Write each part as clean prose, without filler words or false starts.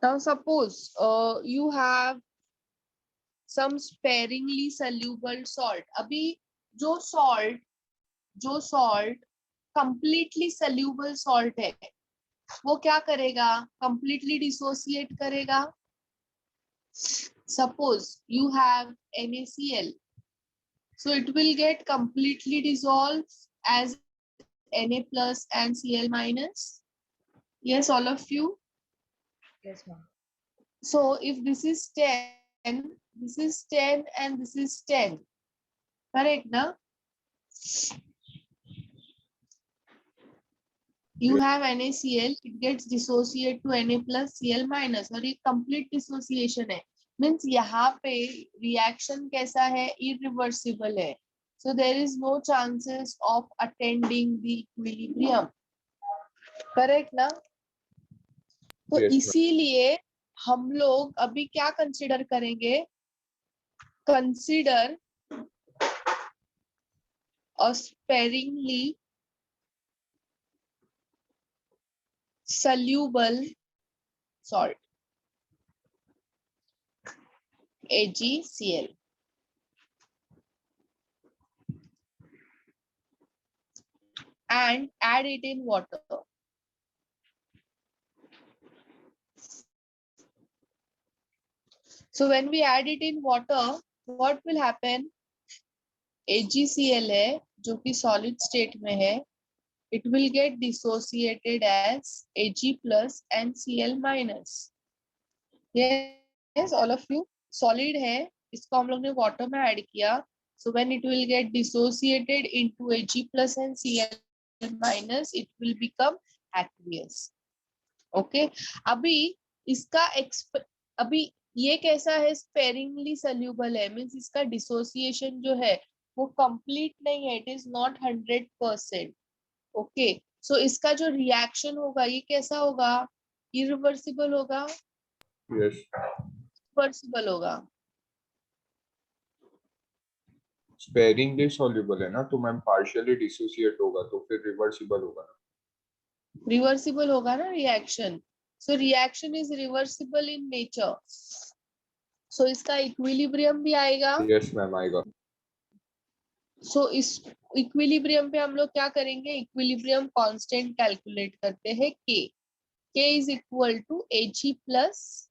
Now suppose you have some sparingly soluble salt. अभी जो salt completely soluble salt है, वो क्या करेगा? Completely dissociate करेगा. Suppose you have NaCl, so it will get completely dissolved as Na plus and Cl minus. Yes, all of you. Yes, ma'am. So if this is 10, this is 10 and this is 10. Correct, na? You have NaCl, it gets dissociated to Na plus Cl minus और ये complete dissociation है. Means यहाँ पे reaction कैसा है? Irreversible है. So there is no chances of attaining the equilibrium. Correct ना? तो Yes, इसीलिए हम लोग अभी क्या कंसिडर करेंगे? Consider a sparingly soluble salt, AgCl. And add it in water. So when we add it in water, what will happen? AgCl है जो कि solid state में है, it will get dissociated as Ag plus and Cl minus. Yes, all of you. Solid है, इसको हम लोग ने water में add किया, so when it will get dissociated into Ag plus and Cl minus, it will become aqueous. Okay, अभी इसका अभी ये कैसा है? स्पेरिंगली सल्यूबल है, मीन्स इसका डिसोसिएशन जो है वो कंप्लीट नहीं है, इट इज नॉट 100%. ओके, सो इसका जो रिएक्शन होगा ये कैसा होगा? इरिवर्सिबल होगा? yes. रिवर्सिबल होगा? स्पेरिंगली soluble है ना, तो मैम partially dissociate होगा तो फिर reversible होगा ना. रिवर्सिबल होगा ना reaction. So reaction is reversible in nature, so इसका इक्विलिब्रियम भी आएगा. Yes मैम आएगा. सो इस इक्विलिब्रियम पे हम लोग क्या करेंगे? इक्विलिब्रियम कांस्टेंट कैलकुलेट करते हैं. K is equal to Ag plus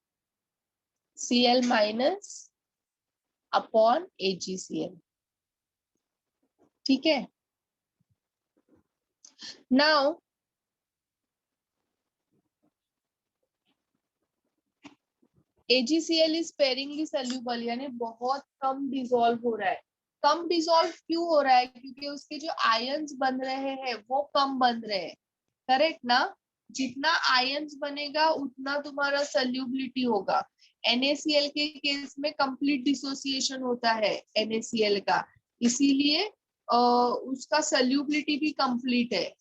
Cl minus upon AgCl. ठीक है. Now AgCl is sparingly soluble, यानी बहुत कम डिसॉल्व हो रहा है. कम डिसॉल्व क्यों हो रहा है? क्योंकि उसके जो आयंस बन रहे हैं वो कम बन रहे हैं. करेक्ट ना? जितना आयंस बनेगा उतना तुम्हारा सॉल्युबिलिटी होगा. NaCl के केस में कंप्लीट डिसोसिएशन होता है NaCl का, इसीलिए उसका सॉल्युबिलिटी भी कंप्लीट है.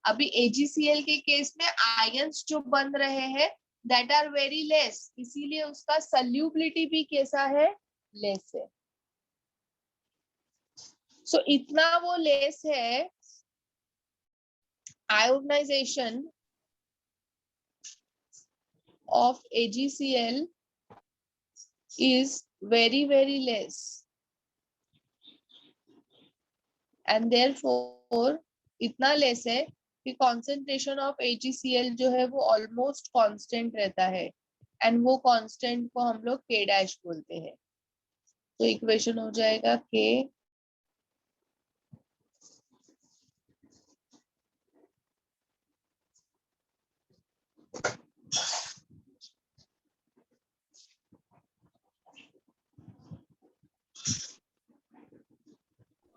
अभी AgCl के केस में आयंस जो बन रहे हैं that are very less, इसीलिए उसका सॉल्युबिलिटी भी कैसा है? लेस है. सो इतना वो लेस है, ionization of AgCl is very very less, and therefore इतना लेस है कि कॉन्सेंट्रेशन ऑफ AgCl जो है वो ऑलमोस्ट कांस्टेंट रहता है, एंड वो कांस्टेंट को हम लोग K डैश बोलते हैं. तो इक्वेशन हो जाएगा K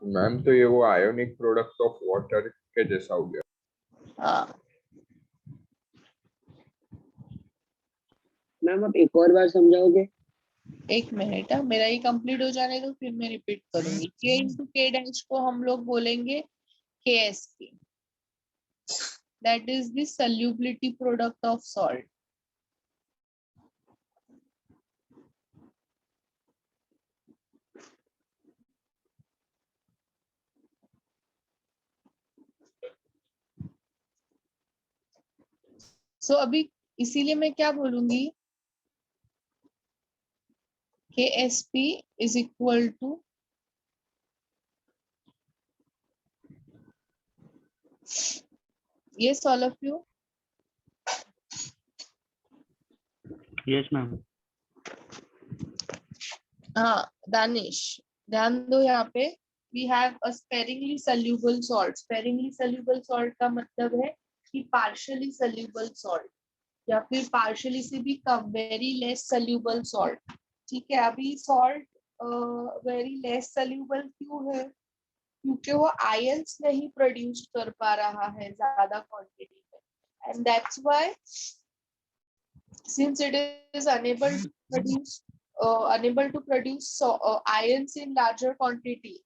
मैम तो ये वो आयोनिक प्रोडक्ट ऑफ वाटर के जैसा हो गया. हाँ. मैम आप एक और बार समझाओगे? एक मिनट, मेरा ये कंप्लीट हो जाने दो फिर मैं रिपीट करूंगी. K इंटू K डैश को हम लोग बोलेंगे KSK, that is the solubility product of salt. So अभी इसीलिए मैं क्या बोलूंगी KSP is equal to yes, all of you. Yes, ma'am. हाँ दानिश ध्यान दो यहाँ पे we have a sparingly soluble salt. Sparingly soluble salt का मतलब है कि partially soluble salt या फिर partially से भी कम, very less soluble salt. ठीक है, अभी salt very less soluble क्यों है? क्योंकि वो आयंस नहीं प्रोड्यूस कर पा रहा है ज्यादा क्वांटिटी में, and that's why since it is unable to produce ions in larger quantity,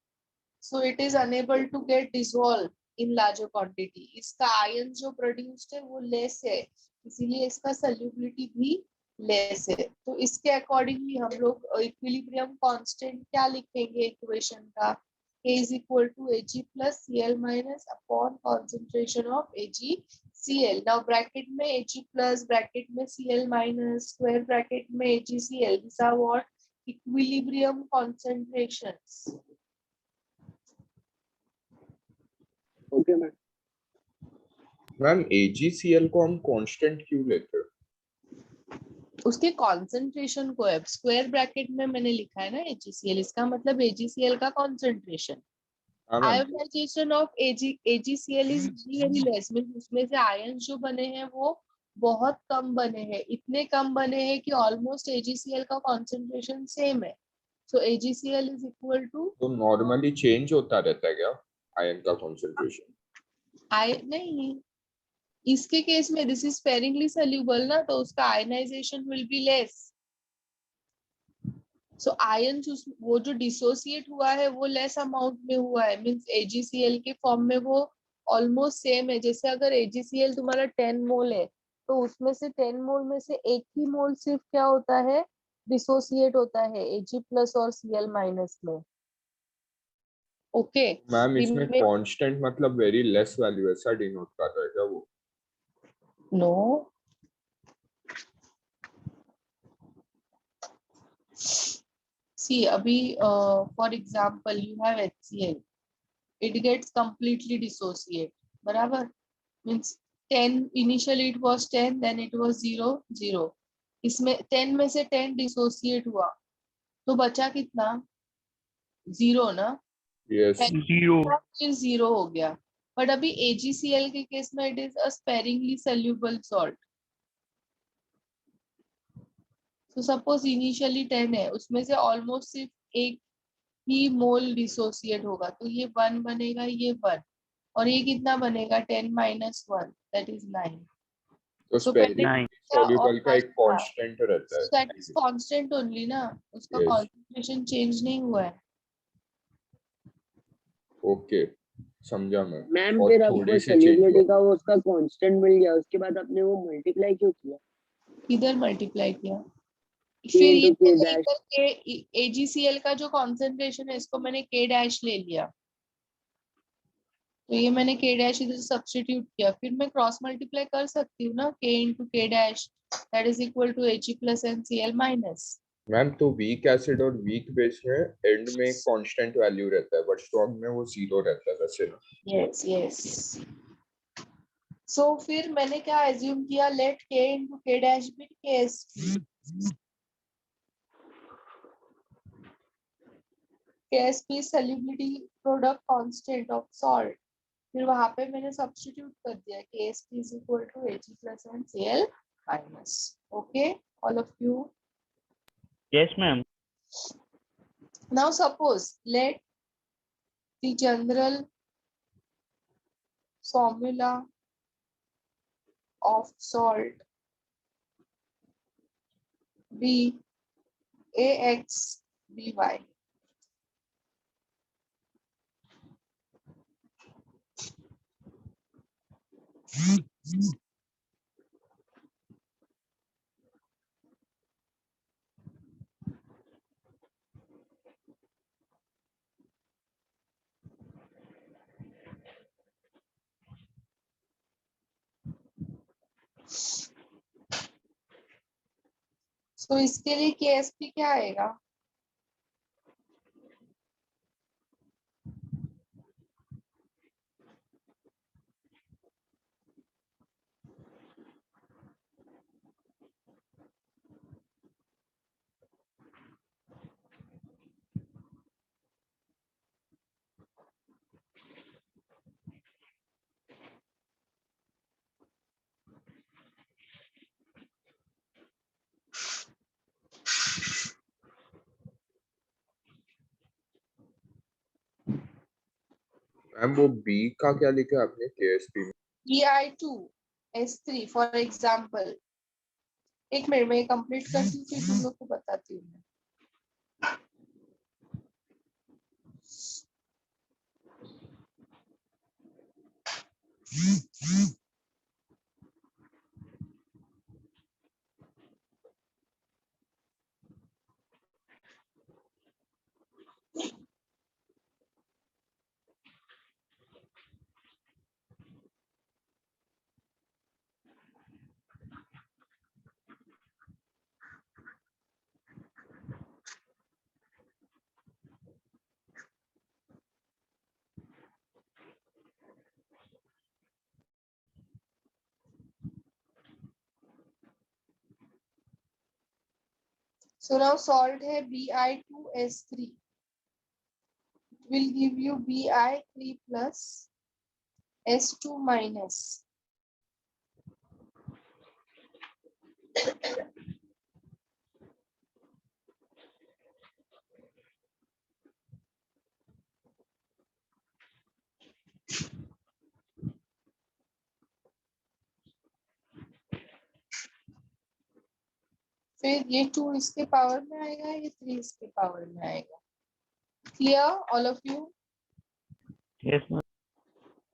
so it is unable to get dissolved in larger quantity. इसका ions जो produced है वो less है, इसीलिए इसका solubility भी less है. तो इसके accordingly हम लोग equilibrium constant क्या लिखेंगे equation का? K is equal to Ag plus Cl minus upon concentration of AgCl. Now bracket में Ag plus, bracket में Cl minus, square bracket में AgCl. These are what? Equilibrium concentrations. Okay ma'am. Ma'am AgCl को हम constant क्यों लेते हैं? उसके concentration को है, स्क्वायर ब्रैकेट में मैंने लिखा है ना AgCl, इसका मतलब AgCl का कॉन्सेंट्रेशन. हाँ ma'am. Ionization of AgCl is very less, means उसमें से आयंस जो बने हैं वो बहुत कम बने हैं, इतने कम बने हैं कि ऑलमोस्ट AgCl का कॉन्सेंट्रेशन सेम है. सो AgCl इज इक्वल टू, तो नॉर्मली चेंज होता रहता है क्या आयन का कॉन्सेंट्रेशन? नहीं, इसके केस में दिस इज स्पेरिंगली सोल्यूबल ना, तो उसका ionization will be less. So ions वो जो डिसोसिएट हुआ है वो लेस अमाउंट में हुआ है, मींस AgCl के फॉर्म में वो ऑलमोस्ट सेम है. जैसे अगर AgCl तुम्हारा 10 मोल है तो उसमें से 10 मोल में से एक ही मोल सिर्फ क्या होता है, डिसोसिएट होता है Ag प्लस और Cl माइनस में. ओके मैम इसमें कांस्टेंट मतलब वेरी लेस वैल्यू ऐसा डिनोट करता है क्या वो? नो, सी अभी for example you have HCl, it gets completely dissociate, बराबर, means 10 initially it was 10, then it was 0 0, इसमें 10 में से 10 dissociate हुआ तो बचा कितना, 0 ना. यस. 0. फिर 0 हो गया. बट अभी AgCl के केस में it is a sparingly soluble salt. so suppose initially 10 है, उसमें से ऑलमोस्ट सिर्फ एक ही मोल डिसोसिएट होगा, तो ये 1 बनेगा, ये 1, और ये कितना बनेगा, 10 माइनस 1, दैट इज 9. तो तो पहले 9. सॉल्युबल का एक कांस्टेंट रहता है. दैट इज कांस्टेंट ओनली ना, उसका Yes. कॉन्सेंट्रेशन चेंज नहीं हुआ है. ओके, समझा मैं. मैम और फिर थोड़ी आपको सी change सॉल्युबिलिटी हुआ. का वो उसका कांस्टेंट मिल गया, उसके बाद आपने वो मल्टीप्लाई क्यों किया? किधर मल्टीप्लाई किया? K फिर ये into K dash. लेकर के AgCl का जो कॉन्सेंट्रेशन है इसको मैंने K डैश ले लिया, तो ये मैंने K डैश इधर सब्स्टिट्यूट किया. फिर मैं क्रॉस मल्टीप्लाई कर सकती हूँ ना, K into K dash that is equal to Ag plus NCl minus. Ma'am तो वीक एसिड और वीक बेस में एंड में कांस्टेंट वैल्यू रहता है, बट स्ट्रॉन्ग में वो 0 रहता है वैसे ना. Yes yes. सो फिर मैंने क्या एज्यूम किया, let K into K dash be KSP. KSP solubility product constant of salt. फिर वहां पे मैंने सब्स्टिट्यूट कर दिया, KSP is equal to Ag plus NCl minus. Okay, all of you. Yes, ma'am. Now suppose let the general formula of salt be AXBY. तो इसके लिए KSP क्या आएगा, मैम वो बी का क्या लिखा आपने केएसपी में? Bi2S3 for example. एक मिनट में कंप्लीट करती हूँ फिर तुम लोग को बताती हूँ मैं। So now salt है Bi2S3. It will give you Bi3 plus S2 minus. फिर ये 2 इसके पावर में आएगा, ये 3 इसके पावर में आएगा। Clear all of you? Yes, ma'am.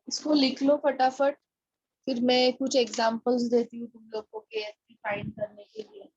इसको लिख लो फटाफट, फिर मैं कुछ एग्जांपल्स देती हूँ तुम लोग को केएसपी फाइंड करने के लिए।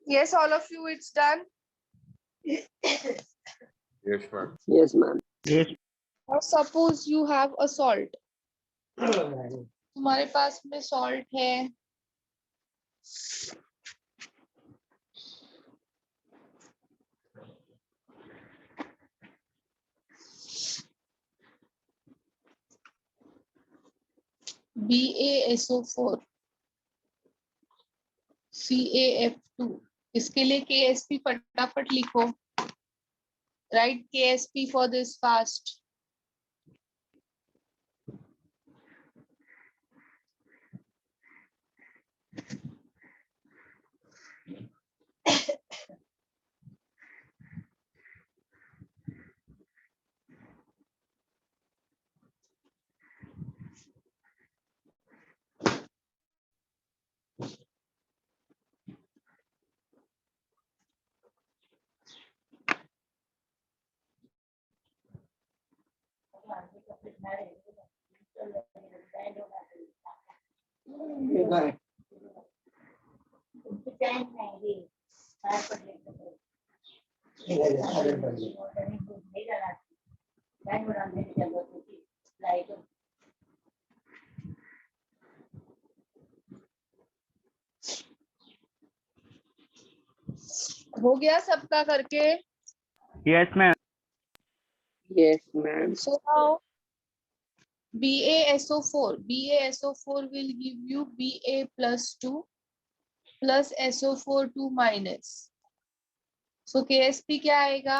Yes, all of you, it's done. Yes ma'am. Yes, ma'am. Yes. Now suppose you have a salt. तुम्हारे पास में सॉल्ट है, BaSO4 CaF2। इसके लिए KSP फटाफट लिखो। Right KSP for this fast. हो गया सबका करके? Yes, ma'am. Yes, ma'am. So now BaSO4 will give you Ba plus 2 plus SO4 2 minus. So KSP क्या आएगा?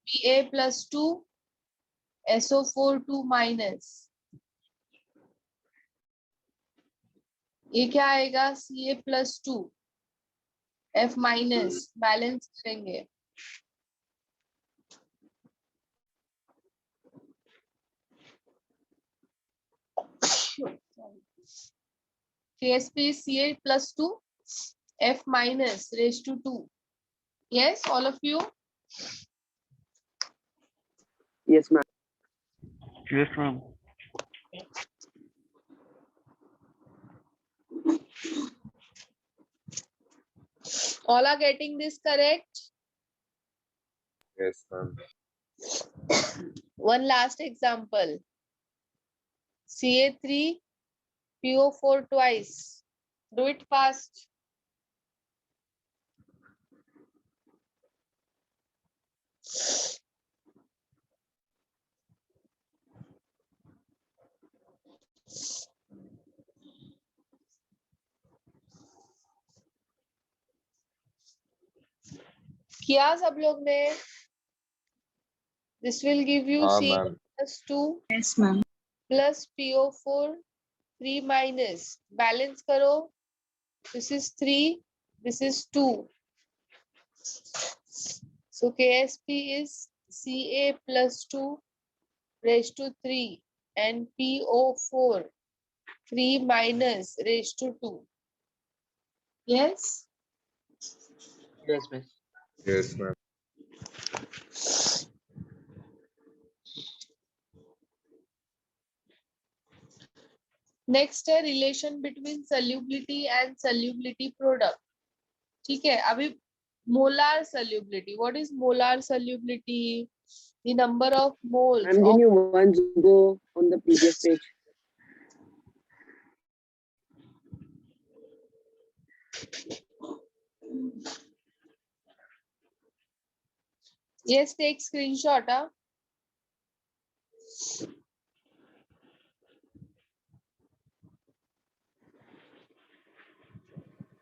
Ba plus 2 SO4 2 minus. ये क्या आएगा? Ca plus 2 F minus. Balance करेंगे. KSP is Ca plus 2 F minus raised to 2. Yes, all of you? Yes, ma'am. Yes, ma'am. All are getting this correct? Yes, ma'am. One last example. Ca3 PO4 twice. Do it fast. किया सब लोग ने? This will give you हाँ C ma'am. plus 2 Yes, ma'am. plus PO4 3 minus. Balance करो. This is 3. This is 2. So KSP is Ca plus 2 raised to 3 and PO4 3 minus raised to 2. Yes? Yes, ma'am. Yes, ma'am. Next है relation between solubility and solubility product. ठीक है, अभी molar solubility. What is molar solubility? The number of moles Ma'am, can of. you once go on the previous page? Yes, take screenshot.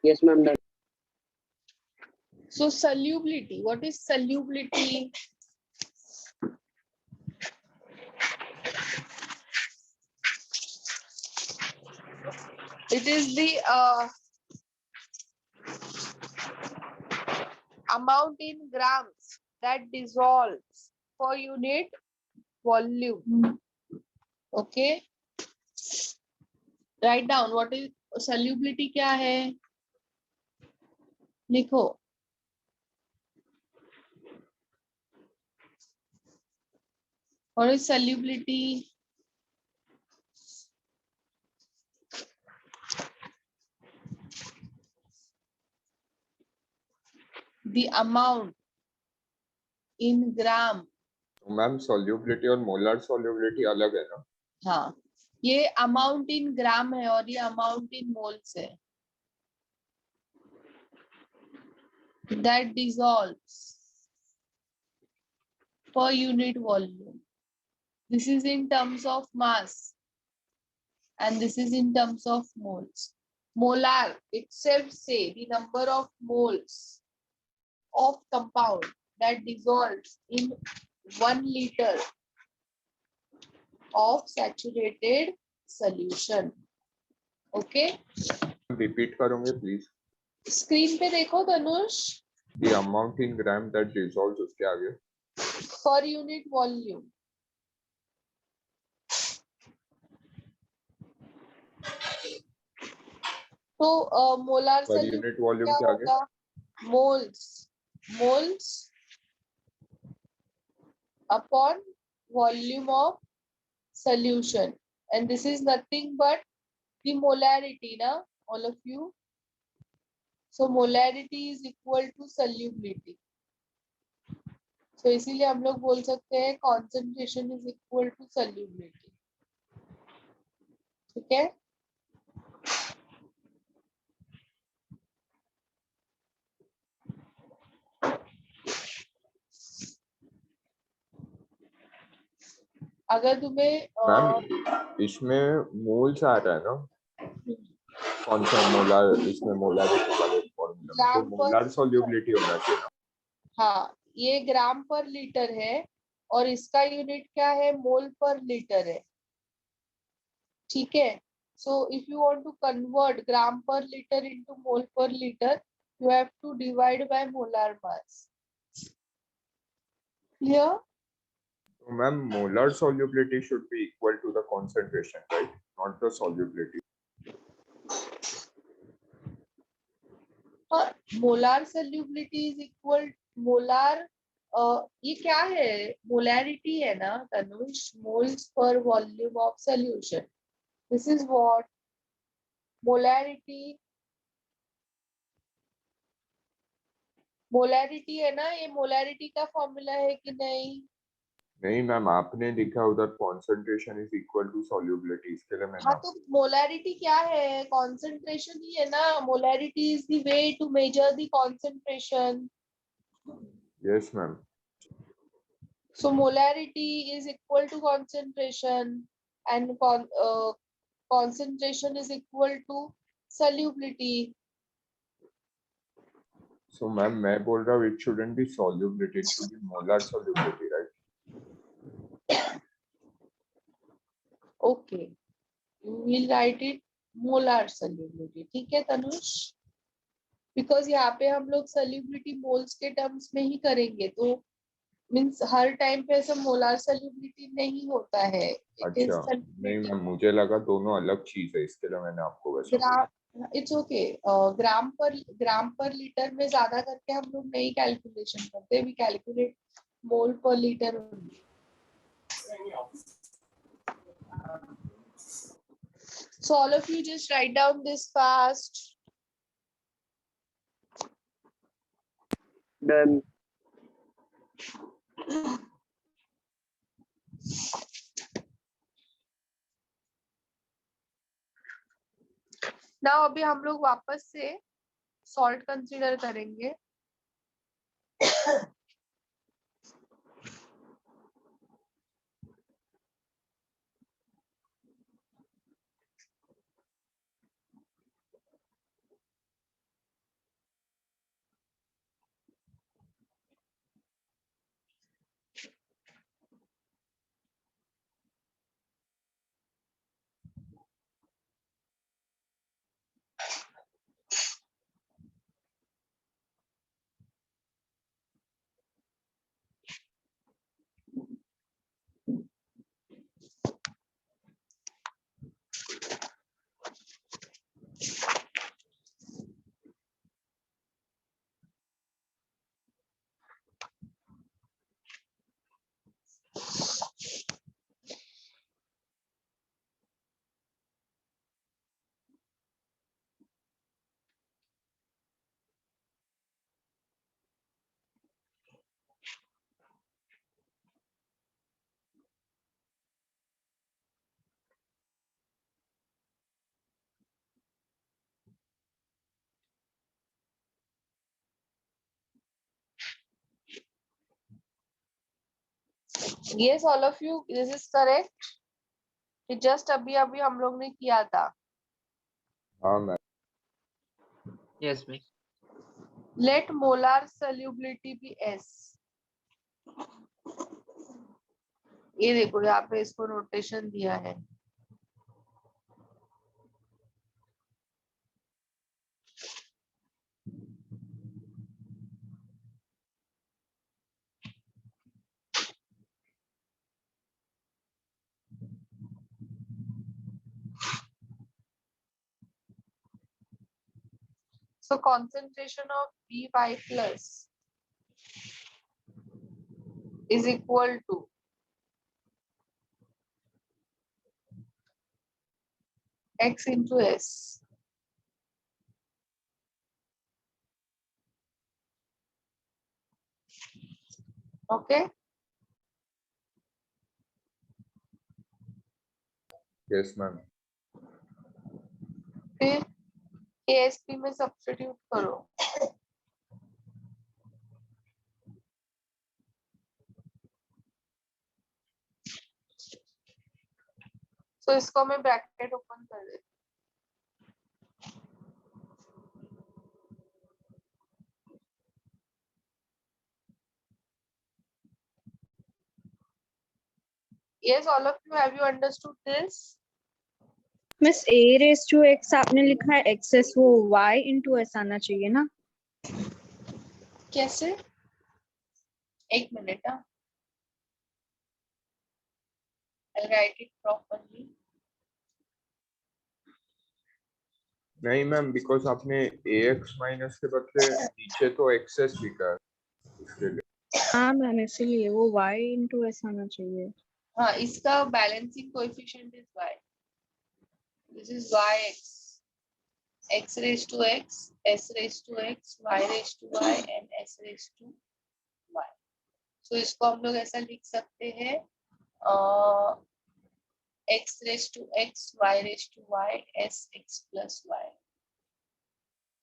Yes, ma'am. Done. So solubility, what is solubility? It is the amount in grams that dissolves per unit volume. Okay, write down what is solubility. क्या है लिखो. What is solubility? The amount in gram. तो ma'am solubility और molar solubility अलग है ना? हाँ, ये अमाउंट इन ग्राम है और ये अमाउंट इन मोल्स है. That dissolves per unit volume. This is in terms of mass and this is in terms of moles. Molar itself say the number of moles of compound that dissolves in 1 liter of saturated solution. Okay, Repeat करोगे please? Screen पे देखो धनुष. The amount in gram that dissolves उसके आगे. Per unit volume. तो molar Per solution unit volume क्या के आगे. होगा? moles upon volume of solution, and this is nothing but the molarity, na, all of you. So molarity is equal to solubility. So इसीलिए हम लोग बोल सकते हैं concentration is equal to solubility. ठीक है? अगर तुम्हें मैम इसमें मोल्स आ रहा है ना, कौन सा मोलार, इसमें मोलारिटी वाले फॉर्मूला में तो ग्राम पर, मोलार सॉल्युबिलिटी होना चाहिए ना। हाँ ये ग्राम पर लीटर है और इसका यूनिट क्या है, मोल पर लीटर है, ठीक है। So if you want to convert gram per litre into mole per litre, you have to divide by molar mass. Clear? तो ma'am molar solubility should be equal to the concentration, right, not the solubility. Molar solubility is equal molar, ये क्या है, molarity है ना Tanush, moles per volume of solution, this is what molarity, molarity है ना, ये molarity का फॉर्मूला है कि नहीं? नहीं मैम, आपने लिखा उधर concentration is equal to solubility, इसके लिए मैंने हाँ तो मोलैरिटी क्या है, कॉन्सेंट्रेशन ही है ना, molarity is the way to measure the concentration. Yes ma'am. So molarity is equal to concentration and concentration is equal to solubility. So ma'am मैं बोल रहा हूँ it shouldn't be solubility, it should be molar solubility, right. Okay, you will write it molar solubility, ठीक है Tanush, because यहाँ पे हम लोग solubility moles के terms में ही करेंगे, तो मीन्स हर टाइम पे ऐसा मोलार सॉल्युबिलिटी नहीं होता है। अच्छा नहीं मैम, मुझे लगा दोनों अलग चीज है, इसके लिए मैंने आपको वैसा बोला। It's okay, gram per litre में ज्यादा करके हम लोग नहीं कैलकुलेशन करते, we calculate mole per litre only. So all of you just write down this fast. Done. Now अभी हम लोग वापस से सॉल्ट कंसीडर करेंगे। Yes, all of you, this is correct. कि जस्ट अभी अभी हम लोग ने किया था। हाँ ma'am. Yes, ma'am. Let molar solubility be S. ये देखो यहाँ पे इसको नोटेशन दिया है। So concentration of By plus is equal to X into S. Okay. Yes ma'am. फिर KSP में सब्स्टिट्यूट करो। तो इसको मैं ब्रैकेट ओपन कर देती हूँ। Yes, all of you, have you understood this? Miss a raise to x आपने लिखा है एक्सेस, वो y इंटू एस आना चाहिए ना। कैसे? एक मिनट, हाँ, I'll write it properly. नहीं मैम, बिकॉज आपने ax माइनस के बदले नीचे तो एक्सेस लिखा है, इसके लिए। हाँ मैम, इसीलिए वो y इंटू एस आना चाहिए। हाँ, इसका balancing coefficient is y. This is yx. X raised to x, s raised to x, y raised to y and s raised to y. So इसको हम लोग ऐसा लिख सकते हैं, x raised to x, y raised to y, s x plus y.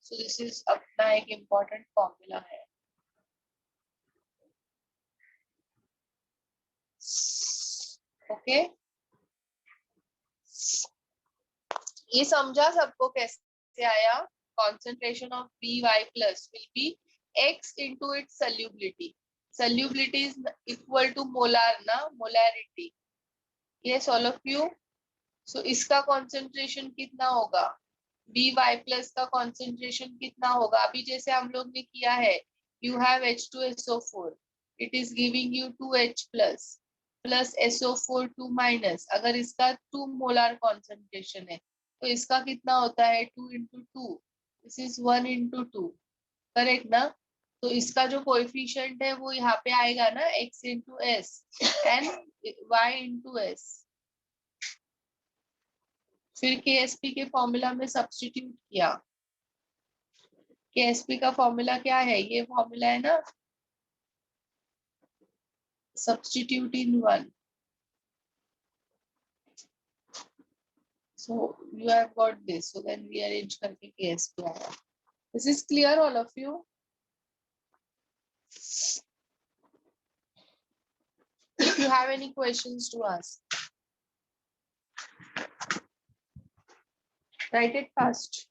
So this is अपना एक important formula है. Okay? ये समझा सबको कैसे आया? Concentration of By plus will be x into its solubility. Solubility is equal to molar ना, molarity. Yes, all of you. So इसका concentration कितना होगा? By plus का concentration कितना होगा? अभी जैसे हम लोग ने किया है, you have H2SO4. It is giving you 2H plus SO4 2 minus. अगर इसका 2 molar concentration है, तो इसका कितना होता है? 2 into 2. This is 1 into 2. Correct ना? तो इसका जो कोएफिशिएंट है वो यहाँ पे आएगा ना, x into s and y into s. फिर KSP के फॉर्मूला में सब्स्टिट्यूट किया. KSP का फॉर्मूला क्या है? ये फॉर्मूला है ना, substitute in 1. So you have got this. So then rearrange करके KSP आया. This is clear, all of you? If you have any questions to ask, write it fast.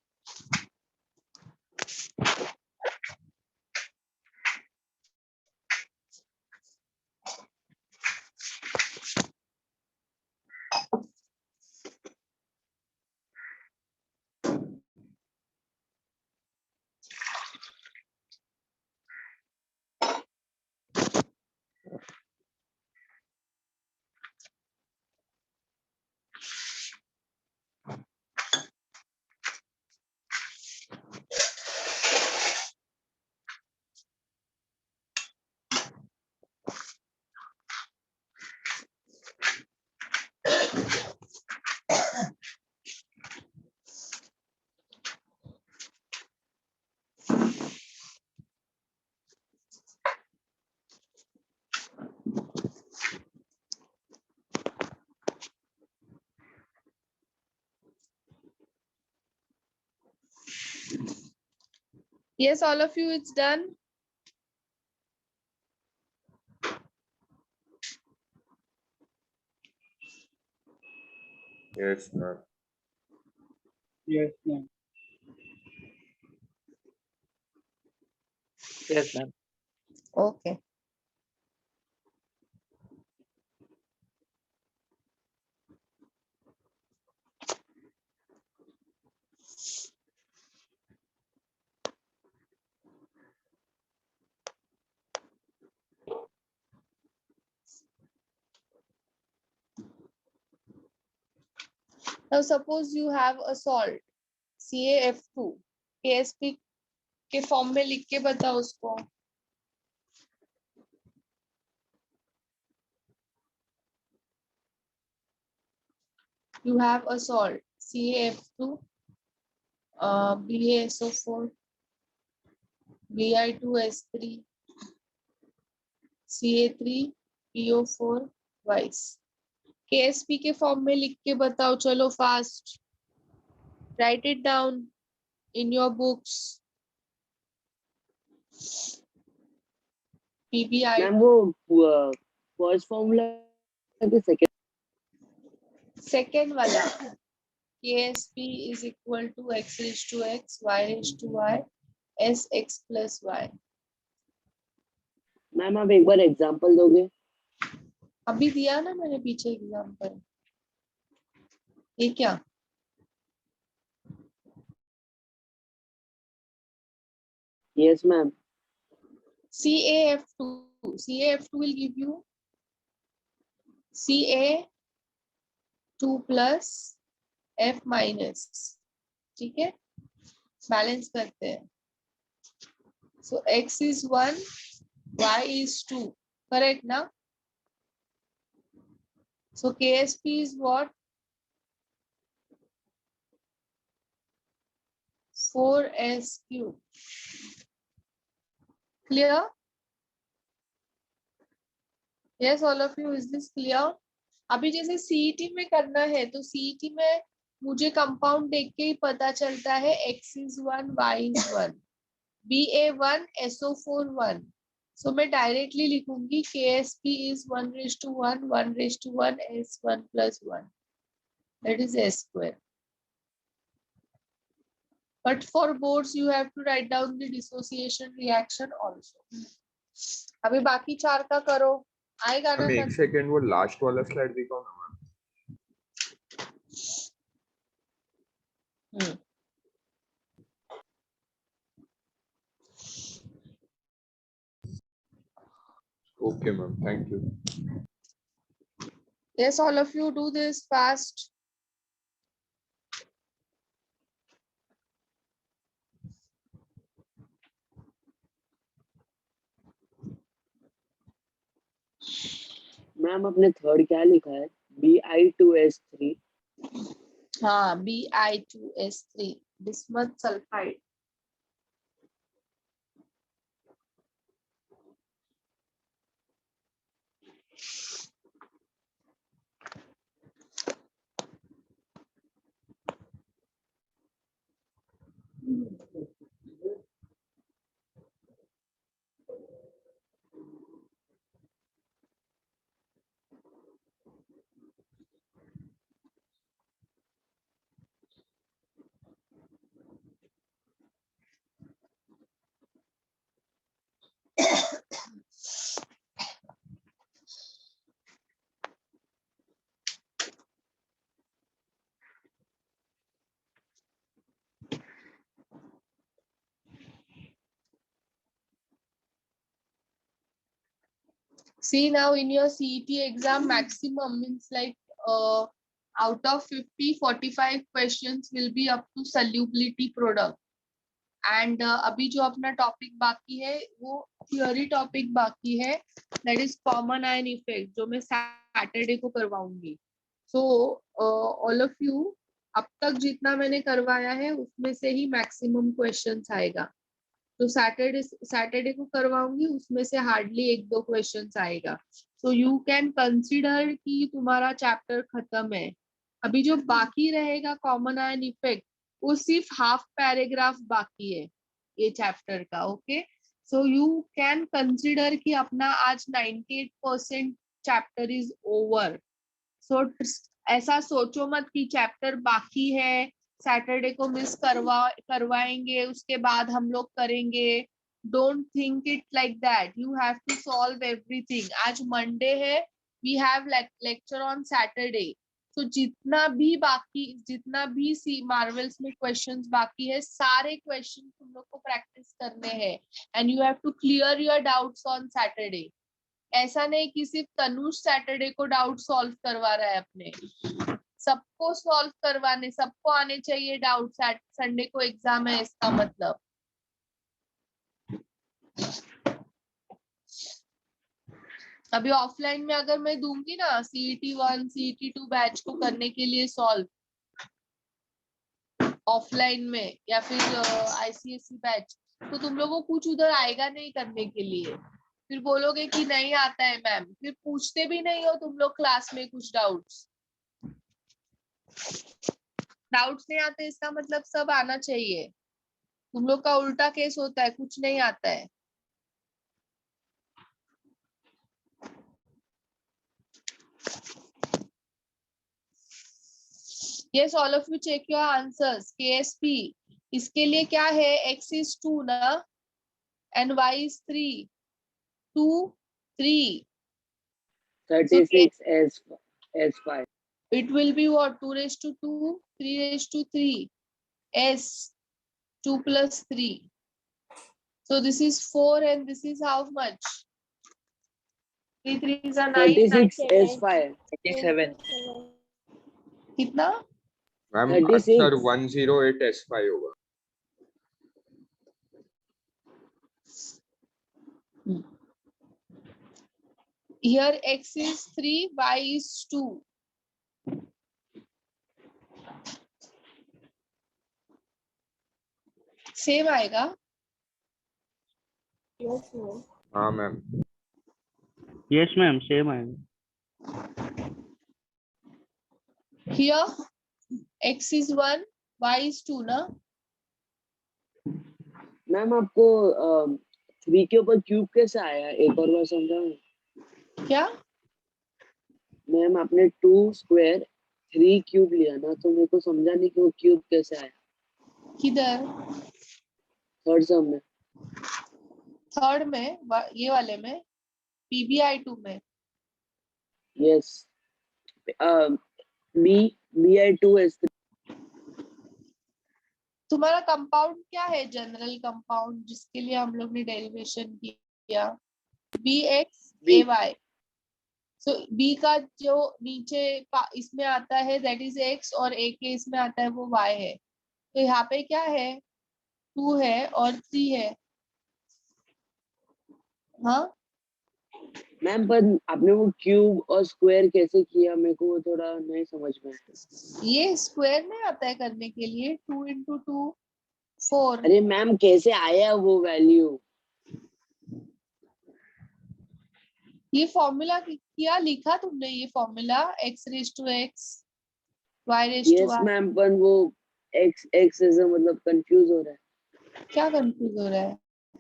Yes, all of you, it's done. Yes ma'am. Yes, ma'am. Yes, ma'am. Okay. Now suppose you have a salt CaF2, KSP के form में लिख के बताओ उसको. You have a salt CaF2, BaSO4, Bi2S3, Ca3PO4 twice. KSP के form में लिख के बताओ. चलो fast, write it down in your books. PBI ma'am वो फर्स्ट फॉर्मूला के सेकंड सेकेंड वाला KSP is equal to x raised to x, y raised to y, sx plus y. Ma'am आप एक बार एग्जांपल दोगे? अभी दिया ना मैंने पीछे एग्जांपल। ये क्या? Yes ma'am. CaF2. CaF2 will give you Ca2 plus F minus. ठीक है, बैलेंस करते हैं। So x is 1, y is 2. Correct ना? So KSP is what? 4s cube. Clear? Yes, all of you, is this clear? अभी जैसे CET में करना है तो CET में मुझे कंपाउंड देख के ही पता चलता है x is 1, y is 1, Ba1, SO4 1. So मैं डायरेक्टली लिखूंगी KSP is 1 raised to 1, 1 raised to 1, S1 plus 1. That is S square. But for boards you have to write down the dissociation reaction also. अभी बाकी चार का करो, आएगा ना? Ma'am एक सेकंड, वो लास्ट वाला स्लाइड दिखाओ ना ma'am. Okay ma'am, thank you. Yes, all of you do this fast. Ma'am आपने थर्ड क्या लिखा है? Bi2S3। हाँ, Bi2S3 bismuth sulfide. See, now in your CET exam, maximum means like out of 50, 45 questions will be up to solubility product. And अभी जो अपना topic बाकी है वो थियोरी टॉपिक बाकी है, that is common ion effect, जो मैं सैटरडे को करवाऊंगी. So all of you, अब तक जितना मैंने करवाया है उसमें से ही मैक्सिमम क्वेश्चंस आएगा. तो सैटरडे को करवाऊंगी, उसमें से हार्डली 1-2 क्वेश्चंस आएगा. सो यू कैन कंसीडर कि तुम्हारा चैप्टर खत्म है. अभी जो बाकी रहेगा कॉमन आयन इफेक्ट, वो सिर्फ हाफ पैराग्राफ बाकी है ये चैप्टर का. Okay, so you can consider कि अपना आज 98% चैप्टर इज ओवर. सो ऐसा सोचो मत कि चैप्टर बाकी है, सैटरडे को मिस करवाएंगे, उसके बाद हम लोग करेंगे. Don't think it like that. You have to solve everything. आज मंडे है, we have lecture on Saturday. तो जितना भी सी मार्वल्स में क्वेश्चंस बाकी है, सारे क्वेश्चन तुम लोग को प्रैक्टिस करने हैं. And you have to clear your doubts on Saturday. ऐसा नहीं कि सिर्फ तनुष सैटरडे को डाउट सॉल्व करवा रहा है अपने. सबको सॉल्व करवाने, सबको आने चाहिए डाउट. संडे को एग्जाम है, इसका मतलब. अभी ऑफलाइन में अगर मैं दूंगी ना CET1 CET2 बैच को करने के लिए सॉल्व ऑफलाइन में, या फिर ICSE बैच, तो तुम लोगों को कुछ उधर आएगा नहीं करने के लिए. फिर बोलोगे कि नहीं आता है मैम, फिर पूछते भी नहीं हो तुम लोग क्लास में कुछ डाउट्स नहीं आते, इसका मतलब सब आना चाहिए. तुम लोग का उल्टा केस होता है, कुछ नहीं आता है. Yes, all of you check your answers. KSP इसके लिए क्या है? X is 2 ना, and Y is 3. 2, 3. 36 S5. It will be what? 2 raised to 2, 3 raised to 3. S 2 plus 3. So this is 4 and this is how much? 3 3s are 9. 36 S5. 37. कितना? Ma'am 36. Answer 108 S5 होगा. Here X is 3, Y is 2. Same आएगा. हाँ ma'am. Yes, ma'am. Same I. Here X is 1, Y is 2 ना. Ma'am आपको 3 के ऊपर cube कैसे आया? एक और बार समझाओ. क्या? मैम आपने 2 स्क्वायर 3 क्यूब लिया ना, तो मेरे को समझा नहीं कि वो क्यूब कैसे आया. किधर? थर्ड सम में. थर्ड में? ये वाले में? PBI2 में? यस. BI2S3. तुम्हारा कंपाउंड क्या है? जनरल कंपाउंड जिसके लिए हम लोग ने डेरिवेशन किया, BXAY. सो B का जो नीचे इसमें आता है दैट इज X, और A के इसमें आता है वो Y है. तो यहाँ पे क्या है? 2 है और 3 है. हाँ, मैम पर आपने वो क्यूब और स्क्वायर कैसे किया? मेरे को वो थोड़ा नहीं समझ में आया. ये स्क्वायर में आता है करने के लिए. 2 into 2 4. अरे मैम कैसे आया वो वैल्यू? ये फॉर्मूला किया, लिखा तुमने ये formula? X raised to X, Y raised to yes Y. Ma'am, पर वो x ऐसे मतलब कंफ्यूज हो रहा है. क्या कंफ्यूज हो रहा है?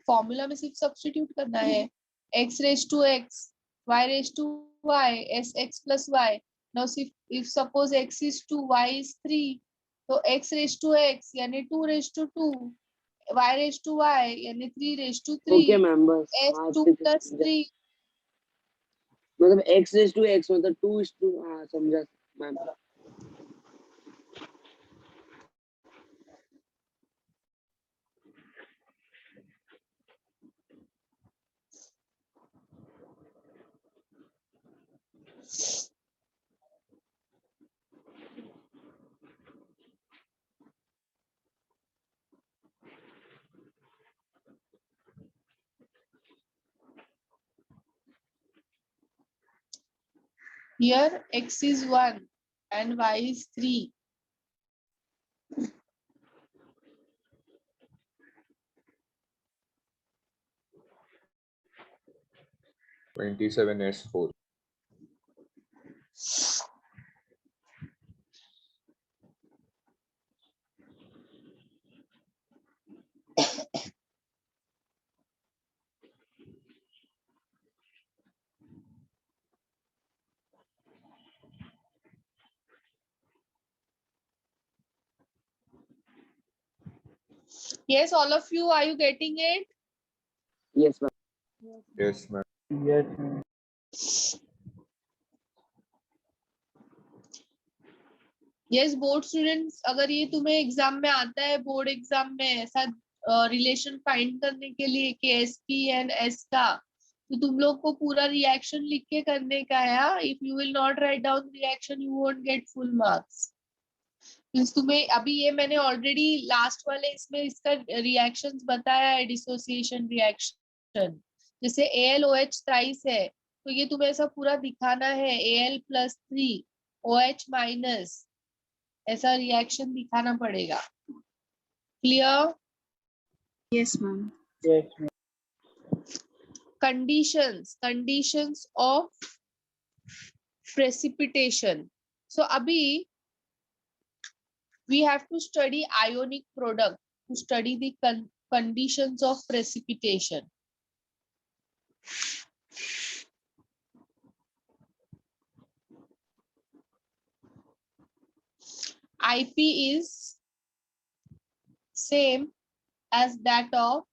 फॉर्मूला में सिर्फ सब्स्टिट्यूट करना है. X raised to X, Y raised to Y, SX plus Y. Now if suppose X is 2, Y is 3, तो X raised to X यानी 2 raised to 2, Y raised to Y यानी 3 raised to 3. ओके मैम, बस S हाँ 2 अच्छे से plus समझा. 3. मतलब x मतलब 2:, हाँ समझा ma'am. Here X is 1 and Y is 3. $27 S4. Yes, all of you, are you getting it? Yes ma'am. Yes ma'am. Yes, ma'am. Yes board students, अगर ये तुम्हें एग्जाम में आता है, बोर्ड एग्जाम में ऐसा रिलेशन फाइंड करने के लिए KSP एंड S का, तो तुम लोग को पूरा रिएक्शन लिख के करने का है. If you will not write down reaction you won't get full marks. तुम्हें अभी ये मैंने ऑलरेडी लास्ट वाले इसमें इसका रिएक्शंस बताया है. डिसोसिएशन रिएक्शन जैसे AlOH थ्राइस है, तो ये तुम्हें ऐसा पूरा दिखाना है. Al+3 OH माइनस, ऐसा रिएक्शन दिखाना पड़ेगा. Clear? Yes, ma'am. Yes, ma'am. Conditions of precipitation. So अभी we have to study ionic product to study the conditions of precipitation. IP is same as that of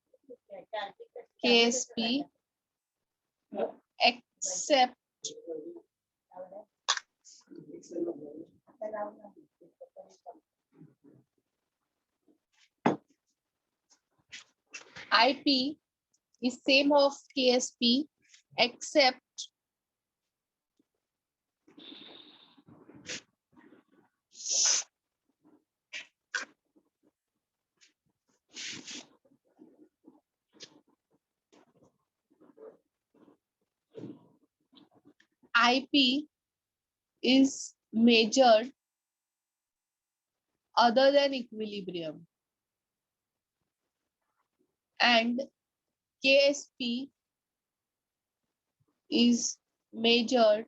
KSP except IP is same of KSP except IP is measured other than equilibrium and KSP is measured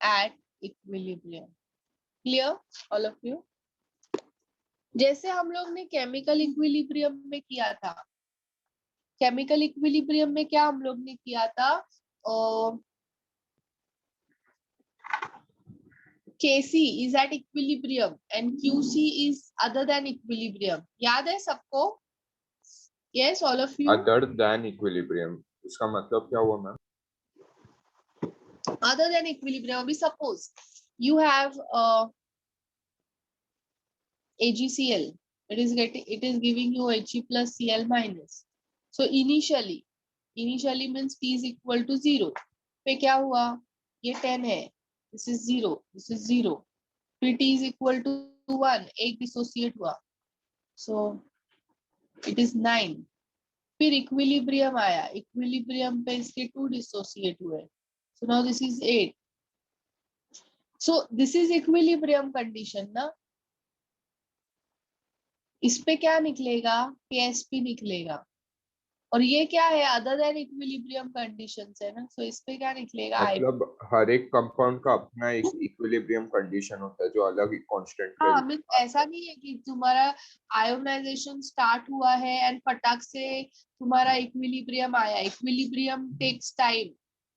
at equilibrium. Clear all of you? जैसे हम लोग ने chemical equilibrium में किया था, chemical equilibrium में क्या हम लोग ने किया था, Kc is at equilibrium and Qc is other than equilibrium. याद है सबको? Yes, all of you. Other than equilibrium, इसका मतलब क्या हुआ मैम? Other than equilibrium. अभी suppose you have AgCl. It is giving you Ag plus Cl minus. So initially means P is equal to 0. पे क्या हुआ? ये 10 है. This is 0. This is 0. फिर T is equal to 1. एक dissociate हुआ. So it is 9. फिर equilibrium आया. Equilibrium पे इसके 2 dissociate हुए. So now this is 8. So this is equilibrium condition ना. इस पे क्या निकलेगा? KSP निकलेगा. और ये क्या है? अदर देन इक्विलिब्रियम कंडीशंस है ना. सो इस पे क्या निकलेगा? मतलब हर एक कंपाउंड का अपना एक इक्विलिब्रियम कंडीशन होता है जो अलग कांस्टेंट पे. हाँ, मींस ऐसा नहीं है कि तुम्हारा आयोनाइजेशन स्टार्ट हुआ है एंड फटाक से तुम्हारा इक्विलिब्रियम आया. Equilibrium takes time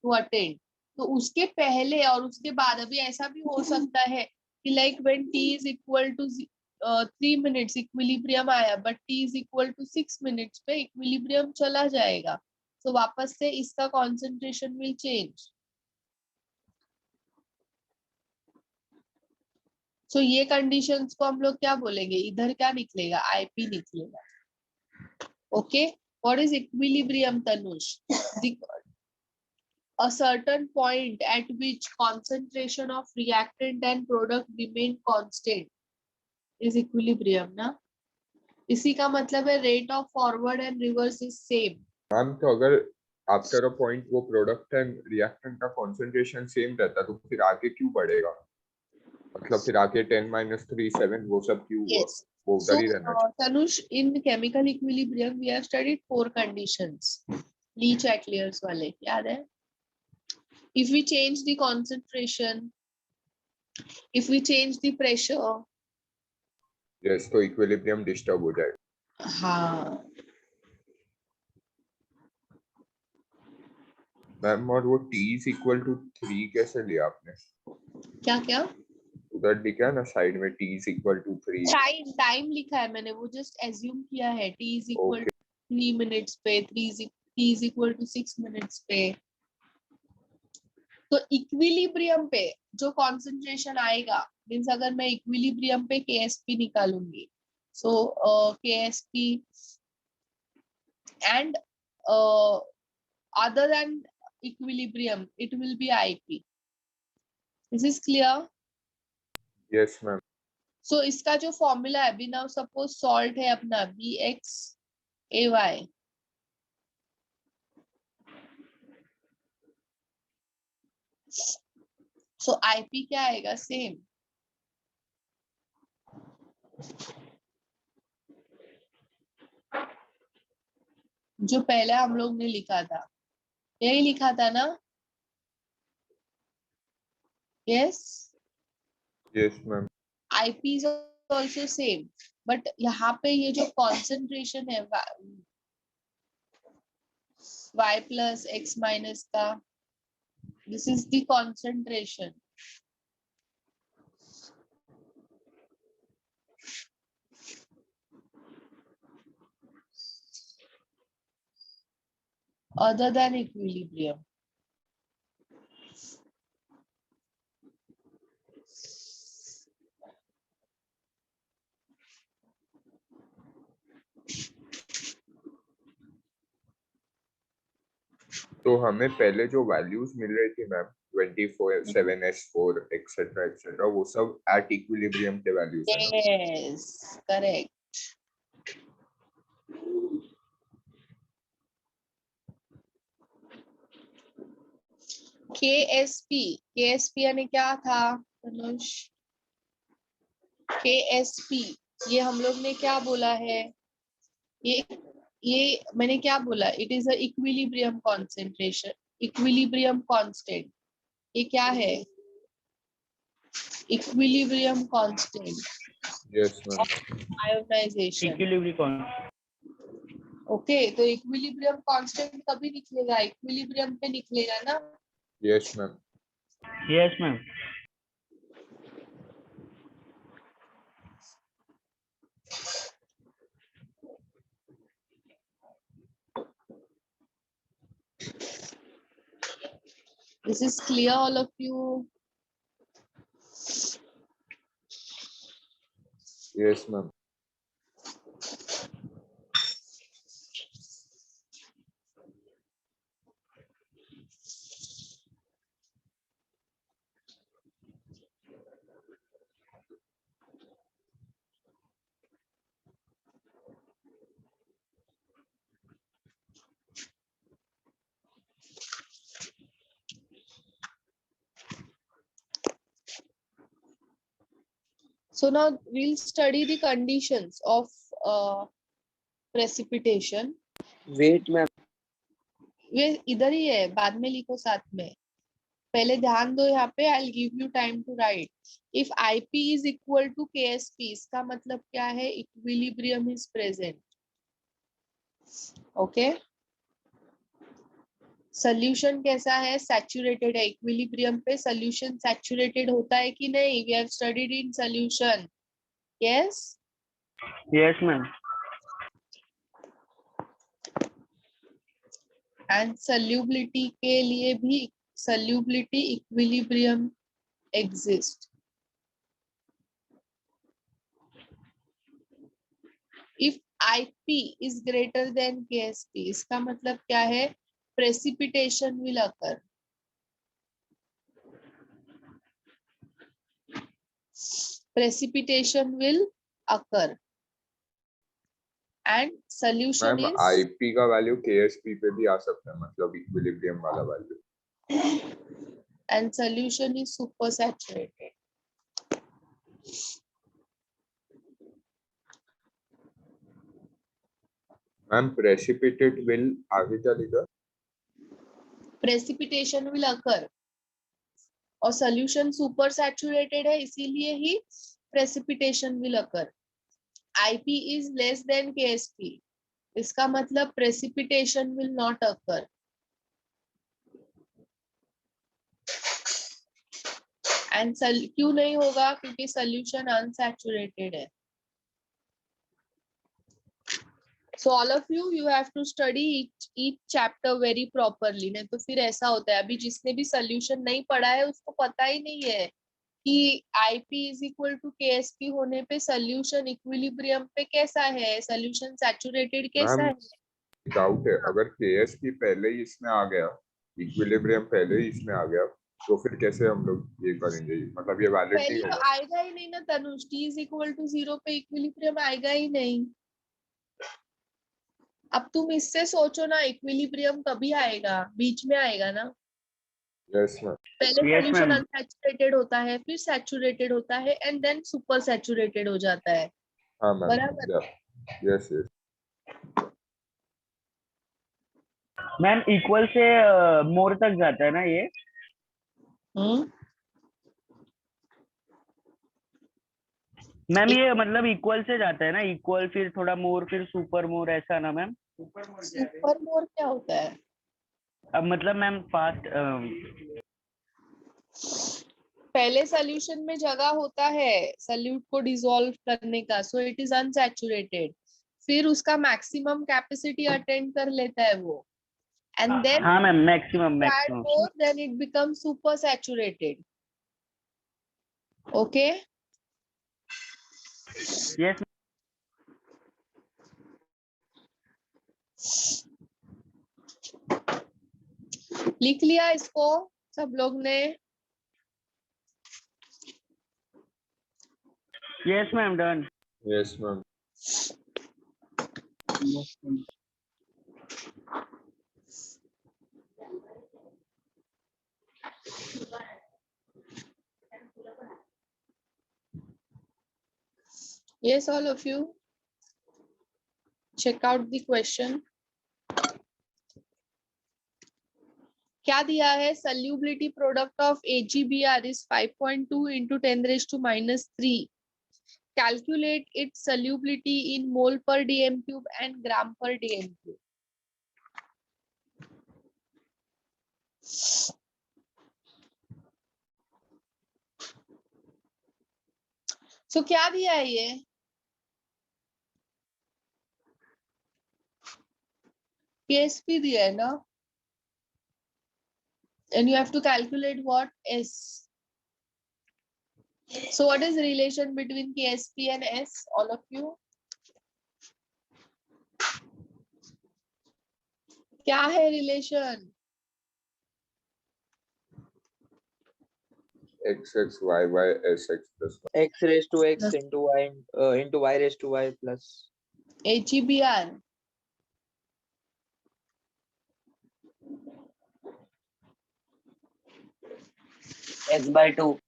to attend. तो उसके पहले और उसके बाद अभी ऐसा भी हो सकता है कि like when T is equal to 3 minutes equilibrium आया, but T is equal to 6 minutes पे इक्विलिब्रियम चला जाएगा. तो वापस से इसका कॉन्सेंट्रेशन विल चेंज. सो ये कंडीशंस को हम लोग क्या बोलेंगे? इधर क्या निकलेगा? IP निकलेगा. Okay, what is equilibrium Tanush? A certain point at which concentration of reactant and product remain constant is equilibrium ना. इसी का मतलब है rate of forward and reverse is same. Ma'am तो अगर आफ्टर अ पॉइंट वो प्रोडक्ट एंड रिएक्टेंट का concentration same रहता तो फिर आगे क्यों बढ़ेगा? मतलब फिर आगे 10 - 3 7 वो सब क्यों हुआ? Yes. वो So उधर ही रहना चाहिए. Tanush, in chemical equilibrium we have studied 4 conditions. Lee-Chateliers वाले याद है? If we change the concentration, if we change the pressure, yes, तो इक्विलिब्रियम डिस्टर्ब हो जाएगा. हाँ. मैम और वो T is equal to 3 कैसे लिया आपने? क्या क्या? उधर लिखा है ना साइड में T is equal to 3. Time लिखा है मैंने, वो जस्ट एज्यूम किया है. T is equal to 3 minutes पे, T is equal to 6 minutes पे. तो इक्विलिब्रियम पे जो कॉन्सेंट्रेशन आएगा, मीन्स अगर मैं इक्विलिब्रियम पे KSP निकालूंगी, so KSP and other than equilibrium it will be IP. This is clear? Yes ma'am. So इसका जो फॉर्मूला है, अभी नाउ सपोज सॉल्ट है अपना BXAY. So IP क्या आएगा? सेम. जो पहले हम लोग ने लिखा था, यही लिखा था ना? Yes. Yes ma'am. IP is also same, but यहाँ पे ये जो concentration है Y plus X minus का, this is the concentration. other than equilibrium. तो हमें पहले जो वैल्यूज मिल रही थी मैम 24 7s4 एक्सेट्रा वो सब एट इक्विलिब्रियम के वैल्यूज है ना? Yes, correct. KSP यानी क्या था तनुष? KSP ये हम लोग ने क्या बोला है? ये मैंने क्या बोला? It is a equilibrium concentration, equilibrium constant. ये क्या है? Equilibrium constant yes ma'am. Ionization. Equilibrium okay, तो इक्विलिब्रियम कांस्टेंट कभी निकलेगा? इक्विलिब्रियम पे निकलेगा ना? Yes ma'am. Yes ma'am. This is clear, all of you? यस ma'am. So now we'll study the conditions of precipitation. Wait ma'am, ये इधर ही है, बाद में लिखो साथ में. पहले ध्यान दो यहाँ पे. I'll give you time to write. If IP is equal to KSP, इसका मतलब क्या है? Equilibrium is present. Okay? Solution कैसा है? Saturated है. Equilibrium पे solution saturated होता है कि नहीं? We have studied in solution. Yes? Yes ma'am. And solubility के लिए भी solubility equilibrium exist. If IP is greater than KSP, इसका मतलब क्या है? Precipitation will occur. Precipitation will occur. And solution ma'am is IP का वैल्यू केएसपी पे भी आ सकता है, मतलब इक्विलिब्रियम वाला value. and solution is supersaturated. Ma'am precipitate will आगे चलेगा. Precipitation will occur. और solution supersaturated है, इसीलिए ही precipitation will occur. IP is less than KSP. इसका मतलब precipitation will not occur. And क्यों नहीं होगा? क्योंकि solution unsaturated है. So all of you have to study each chapter very properly. नहीं तो फिर ऐसा होता है, अभी जिसने भी solution नहीं पढ़ा है उसको पता ही नहीं है कि IP is equal to KSP होने पे solution equilibrium पे कैसा है, solution saturated कैसा है. डाउट है, अगर केएसपी पहले ही इसमें आ गया, इक्विलिब्रियम पहले ही इसमें आ गया, तो फिर कैसे हम लोग ये करेंगे? मतलब ये वैलिड नहीं पहले तो होगा. आएगा ही नहीं ना Tanush. T is equal to 0 पे equilibrium आएगा ही नहीं. अब तुम इससे सोचो ना, इक्विलिब्रियम कभी आएगा? बीच में आएगा ना. Yes ma'am. पहले Yes, सॉल्यूशन ma'am. अनसैचुरेटेड होता है, फिर सैचुरेटेड होता है, एंड देन सुपर सैचुरेटेड हो जाता है. हाँ मैम. बराबर. Yes yes. मैम इक्वल से मोर तक जाता है ना ये? मैम ये मतलब इक्वल से जाता है ना? इक्वल फिर थोड़ा मोर फिर सुपर मोर, ऐसा ना मैम? सुपर मोर क्या होता है? अब मतलब मैम फास्ट पहले सॉल्यूशन में जगह होता है सॉल्यूट को डिसॉल्व करने का, सो इट इज अनसैचुरेटेड. फिर उसका मैक्सिमम कैपेसिटी अटेंड कर लेता है वो. and then हाँ ma'am maximum add maximum more, then it becomes super saturated. Okay. Yes लिख लिया इसको सब लोग ने? Yes ma'am done Yes, ma'am. Yes, all of you. Check out the question. क्या दिया है? Solubility product of AgBr is 5.2 into 10 raised to minus 3. Calculate its solubility in mole per dm cube and gram per dm cube. So क्या दिया है ये? KSP दिया है ना? And you have to calculate what? S. So what is the relation between KSP and S, all of you? क्या है relation? X, X, Y, Y, S, X plus Y. X raised to X into Y into Y raised to Y plus. AgBr. x by 2.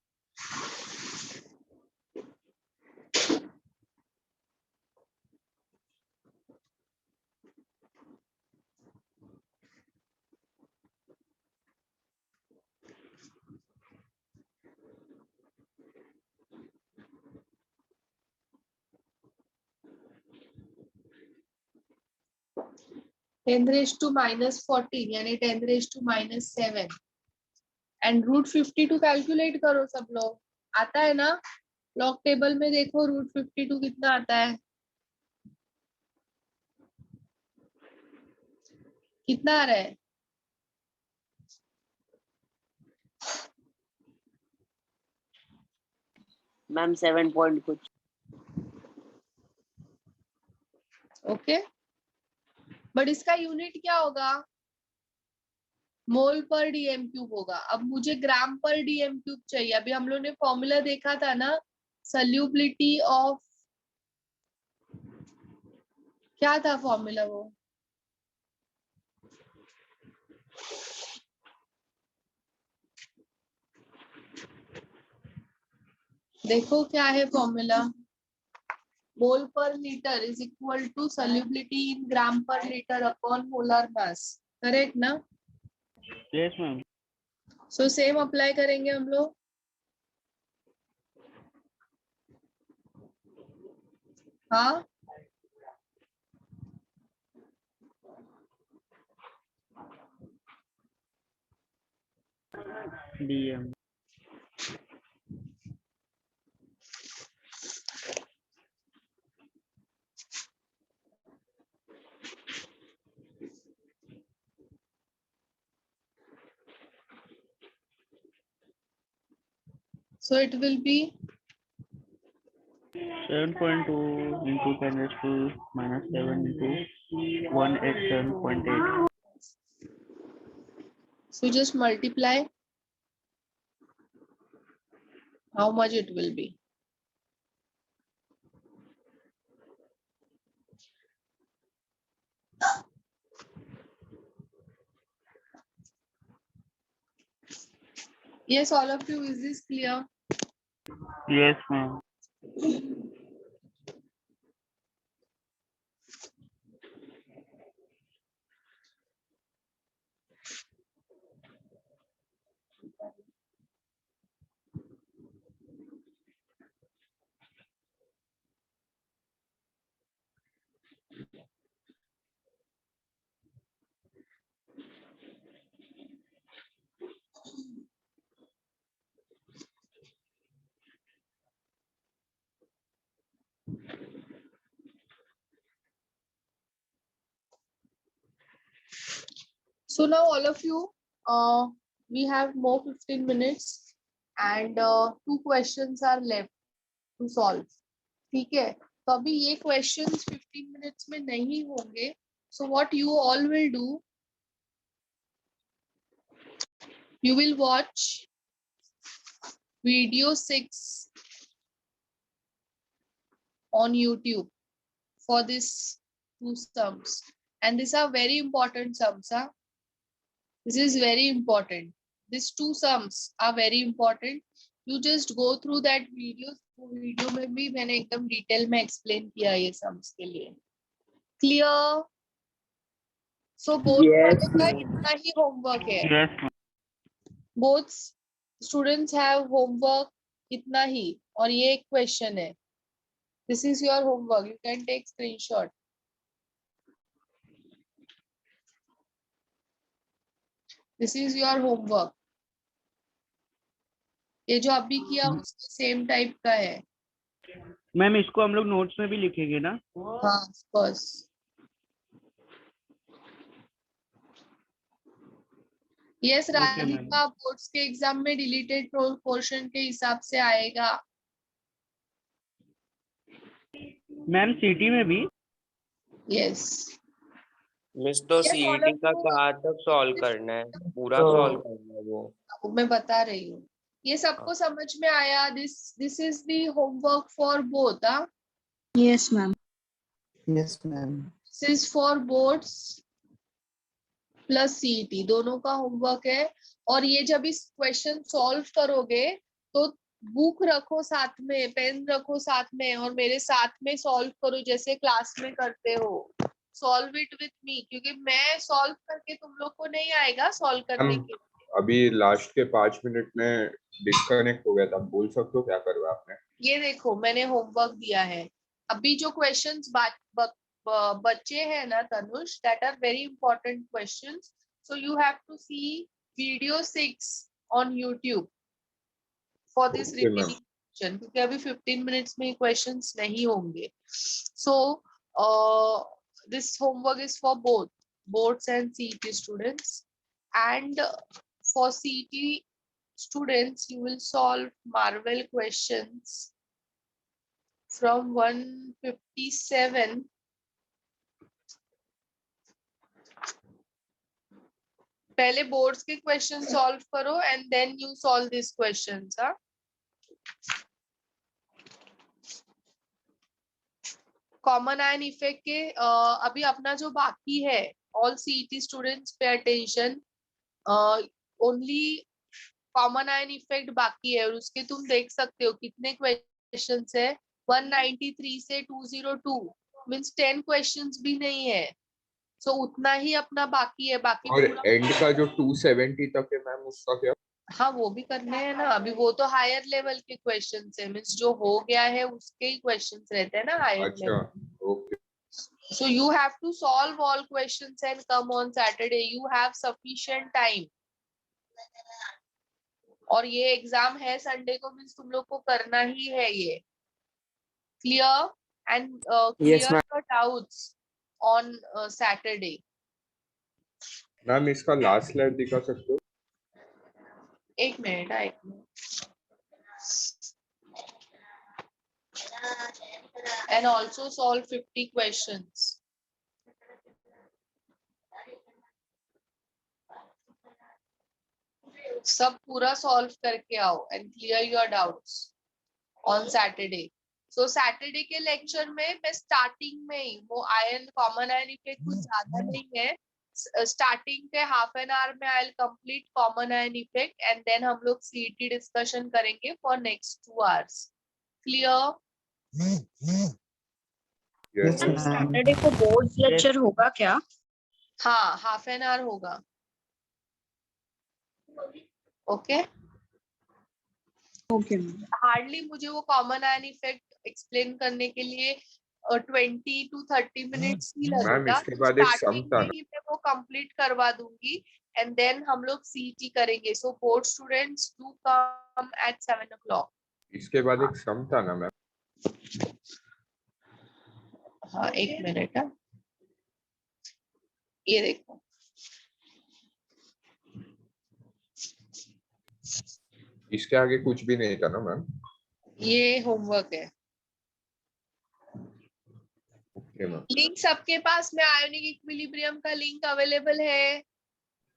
Ten raised to minus 14 यानी 10 raised to minus 7 and root 52 calculate करो सब लोग. आता है ना? Log table में देखो root 52 कितना आता है. कितना आ रहा है? मैम 7 पॉइंट कुछ. ओके. बट इसका यूनिट क्या होगा? मोल पर डीएम क्यूब होगा. अब मुझे ग्राम पर डीएम क्यूब चाहिए. अभी हम लोग ने फॉर्मूला देखा था ना, सल्यूबिलिटी ऑफ, क्या था फॉर्मूला वो? देखो क्या है formula. Mole per litre is equal to solubility in gram per litre upon molar mass. Correct ना? Yes ma'am so same apply करेंगे हम लोग. हाँ, DM so it will be 7.2 into 10 raised to minus 7 into 187.8. so just multiply. How much it will be? Yes, all of you, is this clear? Yes ma'am So now all of you, we have more 15 minutes and 2 questions are left to solve. ठीक है, तो अभी ये questions 15 minutes में नहीं होंगे. So what you all will do, you will watch video 6 on YouTube for this 2 sums, and these are very important sums. Huh? This is very important. These 2 sums are very important. You just go through that video. Video में भी मैंने एकदम detail में explain किया ये sums के लिए. Clear? So both Yes, का ma'am. इतना ही होमवर्क है. Yes. Both students have homework इतना ही, और ये एक क्वेश्चन है. This is your homework. You can take screenshot. This is your homework. ये जो अभी किया उसके सेम टाइप का है. मैम इसको हम लोग नोट्स में भी लिखेंगे ना? हाँ, of course. Yes Radhika, boards के एग्जाम में डिलीटेड पोर्शन के हिसाब से आएगा. मैम सीटी में भी? यस. मिस तो Yes, all सीईटी of का you- कहाँ तक सॉल्व करना है? पूरा तो- सॉल्व करना है वो. मैं बता रही हूँ. ये सबको समझ में आया? This is the homework for both. Yes, ma'am. Yes, ma'am. This is for boards plus CET, दोनों का होमवर्क है. और ये जब इस क्वेश्चन सॉल्व करोगे तो बुक रखो साथ में, पेन रखो साथ में, और मेरे साथ में सॉल्व करो जैसे क्लास में करते हो. सॉल्व इट विथ मी, क्योंकि मैं सॉल्व करके तुम लोग को नहीं आएगा सॉल्व करने हम के. अभी लास्ट के 5 मिनट में डिस्कनेक्ट हो गया था. बोल सकते हो क्या करवा आपने? ये देखो मैंने होमवर्क दिया है. अभी जो क्वेश्चंस बच्चे हैं ना Tanush, that are very important questions. So you have to see video 6 on YouTube for this Okay, ma'am. Repetition, क्योंकि अभी 15 मिनट्स में क्वेश्चंस नहीं होंगे. So this homework is for both boards and CET students, and for CET students you will solve Marvel questions from 157 पहले boards के question solve करो and then you solve this questions. Common ion effect के अभी अपना जो बाकी है, all CET students पे attention, only common ion effect बाकी है. और उसके तुम देख सकते हो कितने क्वेश्चंस है. 193 से 202 मींस 10 क्वेश्चंस भी नहीं है. सो उतना ही अपना बाकी है. बाकी और पूरा एंड का जो 270 तक है मैम, उसका क्या? हाँ वो भी करने हैं ना. अभी वो तो हायर लेवल के क्वेश्चंस है, मींस जो हो गया है उसके ही क्वेश्चंस रहते हैं ना हायर अच्छा, level. Okay. So you have to solve all questions and come on Saturday. You have sufficient time. और ये एग्जाम है संडे को, मींस तुम लोग को करना ही है ये. Clear and clear Yes, ma'am. your doubts on Saturday. Ma'am इसका लास्ट स्लाइड दिखा सकते हो? एक minute. And also solve 50 questions. सब पूरा सॉल्व करके आओ and clear your doubts on Saturday. So Saturday के लेक्चर में मैं स्टार्टिंग में ही वो आयन कॉमन आयन इफेक्ट कुछ ज्यादा नहीं है. स्टार्टिंग के हाफ एन आवर में I will complete common ion effect and then हम लोग सीईटी डिस्कशन करेंगे for next 2 hours. Clear? Yes, Yes, ma'am. ma'am. Saturday को बोर्ड्स लेक्चर होगा क्या? हाँ, हाफ एन आवर होगा. ओके. ओके. हार्डली मुझे वो कॉमन आयन इफेक्ट एक्सप्लेन करने के लिए 20 to 30 मिनट्स ही मैम लगेगा. इसके बाद एक सम स्टार्टिंग था में ना? ही मैं वो कंप्लीट करवा दूंगी एंड देन हम लोग सीईटी करेंगे. So board students do come at 7 o'clock. इसके बाद एक सम था ना मैम? हाँ एक मिनट. ये देखो इसके आगे कुछ भी नहीं था ना मैम? ये होमवर्क है। Okay ma'am. लिंक सबके पास में आयोनिक इक्विलिब्रियम का लिंक अवेलेबल है?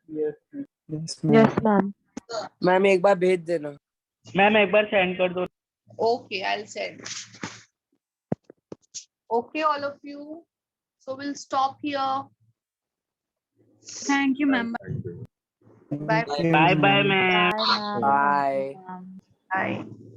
Yes ma'am. मैम एक बार भेज देना। मैम एक बार सेंड कर दो। Okay, I'll send. Okay, all of you. So we'll stop here. Thank you, ma'am. Thank you. Bye. Bye bye ma'am. Bye, ma'am. Bye. Bye.